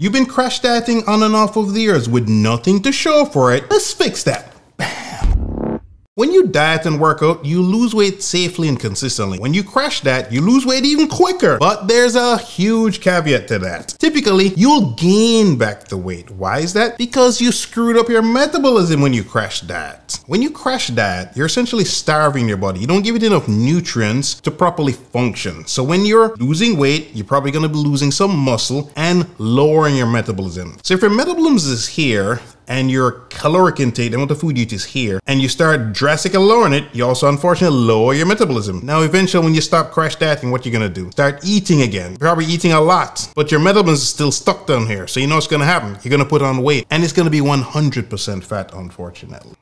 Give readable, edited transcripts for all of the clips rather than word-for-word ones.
You've been crash dieting on and off over the years with nothing to show for it. Let's fix that. When you diet and work out, you lose weight safely and consistently. When you crash diet, you lose weight even quicker. But there's a huge caveat to that. Typically, you'll gain back the weight. Why is that? Because you screwed up your metabolism when you crash diet. When you crash diet, you're essentially starving your body. You don't give it enough nutrients to properly function. So when you're losing weight, you're probably going to be losing some muscle and lowering your metabolism. So if your metabolism is here, and your caloric intake, the amount of food you eat is here, and you start drastically lowering it, you also unfortunately lower your metabolism. Now eventually when you stop crash dieting, what you're gonna do? Start eating again. You're probably eating a lot, but your metabolism is still stuck down here. So you know what's gonna happen. You're gonna put on weight, and it's gonna be 100% fat, unfortunately.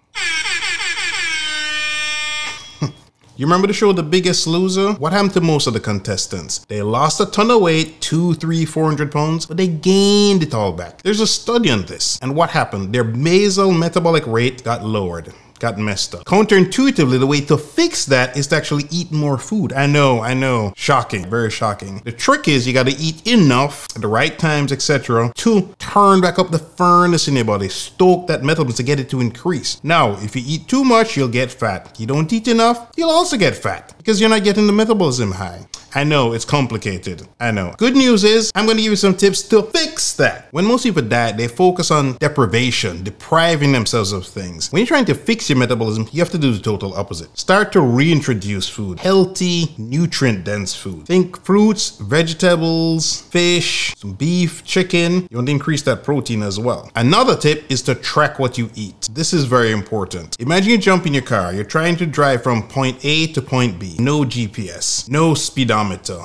You remember the show The Biggest Loser? What happened to most of the contestants? They lost a ton of weight, 200, 300, 400 pounds, but they gained it all back. There's a study on this. And what happened? Their basal metabolic rate got lowered. Got messed up. Counterintuitively, the way to fix that is to actually eat more food. I know. Shocking, very shocking. The trick is you gotta eat enough at the right times, etc. to turn back up the furnace in your body, stoke that metabolism to get it to increase. Now, if you eat too much, you'll get fat. You don't eat enough, you'll also get fat because you're not getting the metabolism high. I know, it's complicated. I know. Good news is, I'm gonna give you some tips to fix that. When most people diet, they focus on deprivation, depriving themselves of things. When you're trying to fix your metabolism, you have to do the total opposite. Start to reintroduce food. Healthy, nutrient-dense food. Think fruits, vegetables, fish, some beef, chicken. You want to increase that protein as well. Another tip is to track what you eat. This is very important. Imagine you jump in your car. You're trying to drive from point A to point B. No GPS, no speedometer,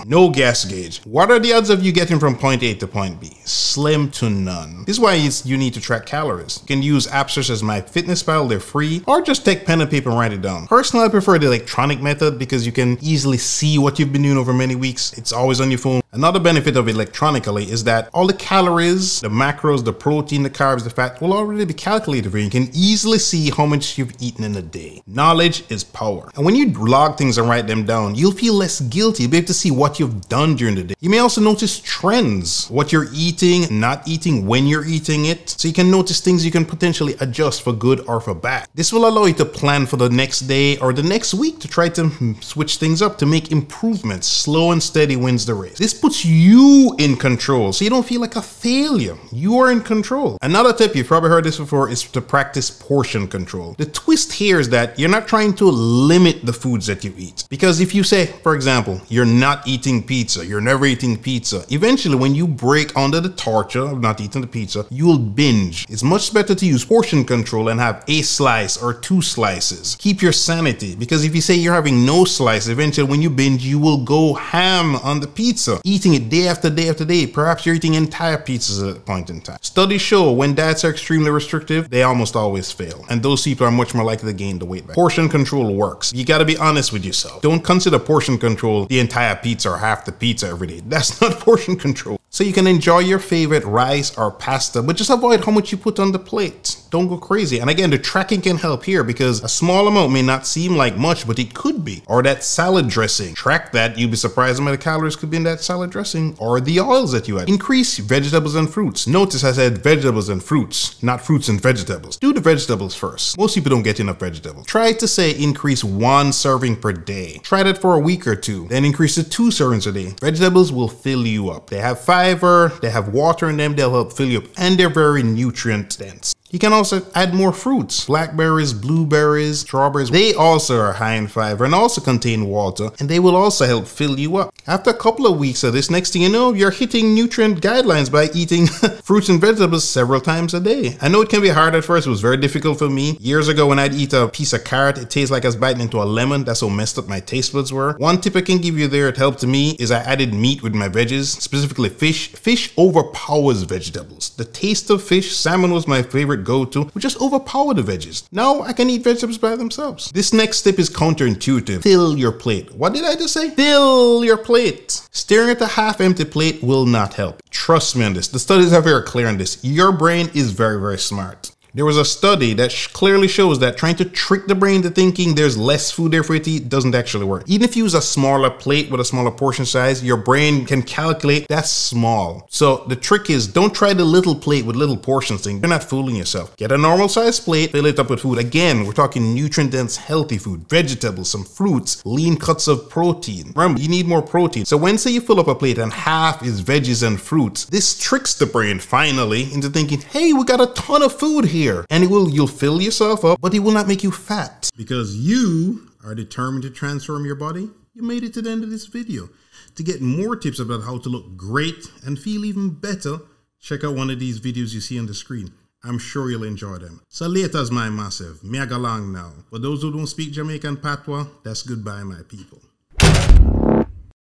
no gas gauge. What are the odds of you getting from point A to point B? Slim to none. This is why you need to track calories. You can use apps such as MyFitnessPal, they're free, or just take pen and paper and write it down. Personally, I prefer the electronic method because you can easily see what you've been doing over many weeks. It's always on your phone. Another benefit of electronically is that all the calories, the macros, the protein, the carbs, the fat will already be calculated for you. You can easily see how much you've eaten in a day. Knowledge is power. And when you log things and write them down, you'll feel less guilty. You'll be able to see what you've done during the day. You may also notice trends, what you're eating, not eating, when you're eating it. So you can notice things you can potentially adjust for good or for bad. This will allow you to plan for the next day or the next week to try to switch things up, to make improvements. Slow and steady wins the race. This puts you in control so you don't feel like a failure. You are in control. Another tip, you've probably heard this before, is to practice portion control. The twist here is that you're not trying to limit the foods that you eat. Because if you say, for example, you're not eating pizza, you're never eating pizza, eventually when you break under the torture of not eating the pizza, you'll binge. It's much better to use portion control and have a slice or 2 slices. Keep your sanity, because if you say you're having no slice, eventually when you binge, you will go ham on the pizza, eating it day after day after day. Perhaps you're eating entire pizzas at a point in time. Studies show when diets are extremely restrictive, they almost always fail. And those people are much more likely to gain the weight back. Portion control works. You gotta be honest with yourself. Don't consider portion control the entire pizza or half the pizza every day. That's not portion control. So you can enjoy your favorite rice or pasta, but just avoid how much you put on the plate. Don't go crazy. And again, the tracking can help here because a small amount may not seem like much, but it could be. Or that salad dressing. Track that. You'll be surprised how many calories could be in that salad dressing, or the oils that you add. Increase vegetables and fruits. Notice I said vegetables and fruits, not fruits and vegetables. Do the vegetables first. Most people don't get enough vegetables. Try to say increase 1 serving per day. Try that for a week or 2. Then increase to 2 servings a day. Vegetables will fill you up. They have fiber, they have water in them, they'll help fill you up, and they're very nutrient dense. You can also add more fruits. Blackberries, blueberries, strawberries. They also are high in fiber and also contain water, and they will also help fill you up. After a couple of weeks of this, next thing you know, you're hitting nutrient guidelines by eating fruits and vegetables several times a day. I know it can be hard at first. It was very difficult for me. Years ago when I'd eat a piece of carrot, it tastes like I was biting into a lemon. That's how messed up my taste buds were. One tip I can give you there, it helped me, is I added meat with my veggies, specifically fish. Fish overpowers vegetables. The taste of fish, salmon was my favorite go-to, would just overpower the veggies. Now I can eat vegetables by themselves. This next step is counterintuitive. Fill your plate. What did I just say? Fill your plate. Staring at a half-empty plate will not help. Trust me on this. The studies are very clear on this. Your brain is very, very smart. There was a study that clearly shows that trying to trick the brain to thinking there's less food there for you to eat doesn't actually work. Even if you use a smaller plate with a smaller portion size, your brain can calculate that's small. So the trick is, don't try the little plate with little portions thing. You're not fooling yourself. Get a normal size plate, fill it up with food. Again, we're talking nutrient dense, healthy food, vegetables, some fruits, lean cuts of protein. Remember, you need more protein. So when say you fill up a plate and half is veggies and fruits, this tricks the brain finally into thinking, hey, we got a ton of food here. And you'll fill yourself up, but it will not make you fat. Because you are determined to transform your body, you made it to the end of this video. To get more tips about how to look great and feel even better, check out one of these videos you see on the screen. I'm sure you'll enjoy them. So later's my massive. Me a go long now. For those who don't speak Jamaican patois, that's goodbye, my people.